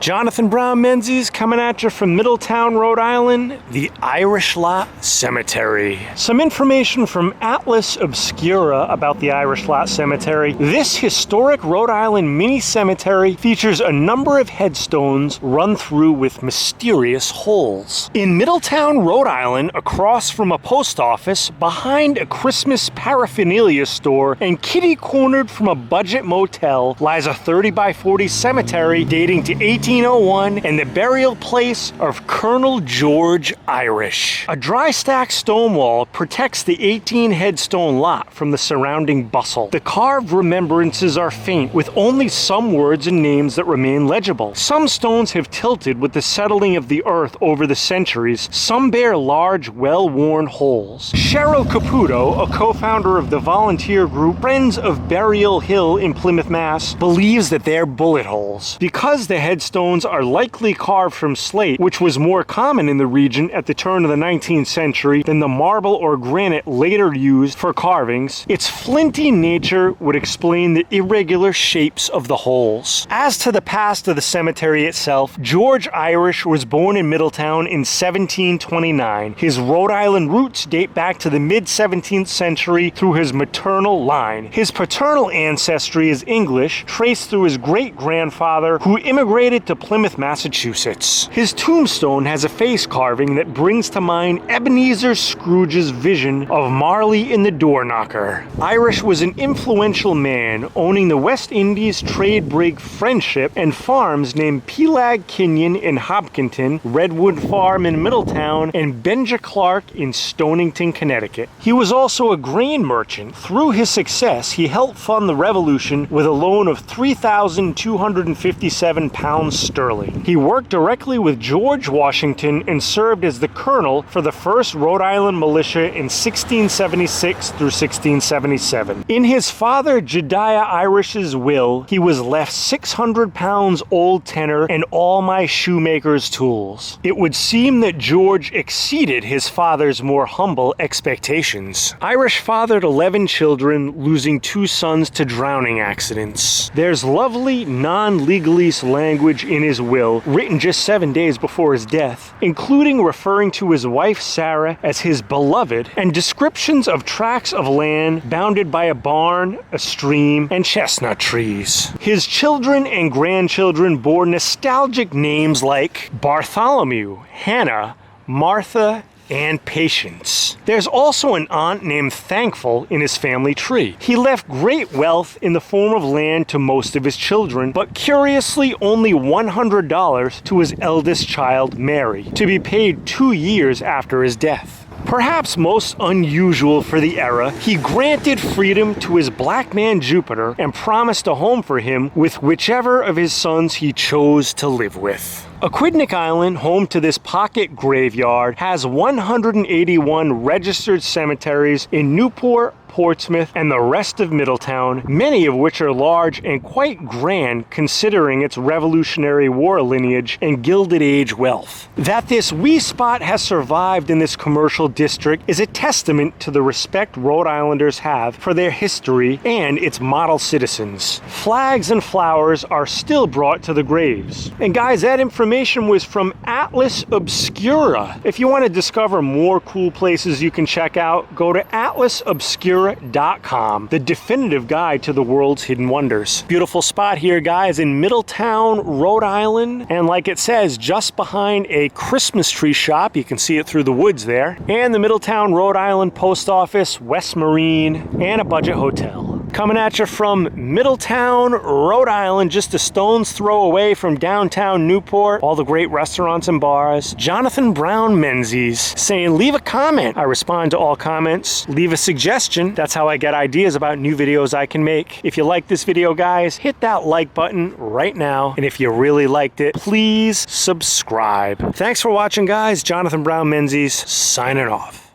Jonathan Brown Menzies coming at you from Middletown, Rhode Island, the Irish Lot Cemetery. Some information from Atlas Obscura about the Irish Lot Cemetery. This historic Rhode Island mini cemetery features a number of headstones run through with mysterious holes. In Middletown, Rhode Island, across from a post office, behind a Christmas paraphernalia store, and kitty-cornered from a budget motel, lies a 30 by 40 cemetery dating to 1801 and the burial place of Colonel George Irish. A dry stack stone wall protects the 18 headstone lot from the surrounding bustle. The carved remembrances are faint, with only some words and names that remain legible. Some stones have tilted with the settling of the earth over the centuries. Some bear large, well-worn holes. Cheryl Caputo, a co-founder of the volunteer group Friends of Burial Hill in Plymouth, Mass., believes that they're bullet holes. Because the headstones are likely carved from slate, which was more common in the region at the turn of the 19th century than the marble or granite later used for carvings, its flinty nature would explain the irregular shapes of the holes. As to the past of the cemetery itself, George Irish was born in Middletown in 1729. His Rhode Island roots date back to the mid-17th century through his maternal line. His paternal ancestry is English, traced through his great-grandfather, who immigrated to Plymouth, Massachusetts. His tombstone has a face carving that brings to mind Ebenezer Scrooge's vision of Marley in the Door Knocker. Irish was an influential man, owning the West Indies trade brig Friendship and farms named Pelag Kinyon in Hopkinton, Redwood Farm in Middletown, and Benja Clark in Stonington, Connecticut. He was also a grain merchant. Through his success, he helped fund the Revolution with a loan of 3,257 pounds sterling. He worked directly with George Washington and served as the colonel for the First Rhode Island Militia in 1676 through 1677. In his father Jedediah Irish's will, he was left 600 pounds old tenor and all my shoemaker's tools. It would seem that George exceeded his father's more humble expectations. Irish fathered 11 children, losing 2 sons to drowning accidents. There's lovely non-legalese language in his will, written just 7 days before his death, including referring to his wife Sarah as his beloved, and descriptions of tracts of land bounded by a barn, a stream, and chestnut trees. His children and grandchildren bore nostalgic names like Bartholomew, Hannah, Martha, and Patience. There's also an aunt named Thankful in his family tree. He left great wealth in the form of land to most of his children, but curiously only $100 to his eldest child, Mary, to be paid 2 years after his death. Perhaps most unusual for the era, he granted freedom to his black man Jupiter and promised a home for him with whichever of his sons he chose to live with. Aquidneck Island, home to this pocket graveyard, has 181 registered cemeteries in Newport, Portsmouth, and the rest of Middletown, many of which are large and quite grand considering its Revolutionary War lineage and Gilded Age wealth. That this wee spot has survived in this commercial district is a testament to the respect Rhode Islanders have for their history and its model citizens. Flags and flowers are still brought to the graves. And guys, that information was from Atlas Obscura. If you want to discover more cool places you can check out, go to atlasobscura.com, the definitive guide to the world's hidden wonders. Beautiful spot here, guys, in Middletown, Rhode Island, and like it says, just behind a Christmas tree shop, you can see it through the woods there, and the Middletown, Rhode Island Post Office, West Marine, and a budget hotel. Coming at you from Middletown, Rhode Island, just a stone's throw away from downtown Newport, all the great restaurants and bars, Jonathan Brown Menzies, saying leave a comment. I respond to all comments. Leave a suggestion. That's how I get ideas about new videos I can make. If you like this video, guys, hit that like button right now. And if you really liked it, please subscribe. Thanks for watching, guys. Jonathan Brown Menzies, signing off.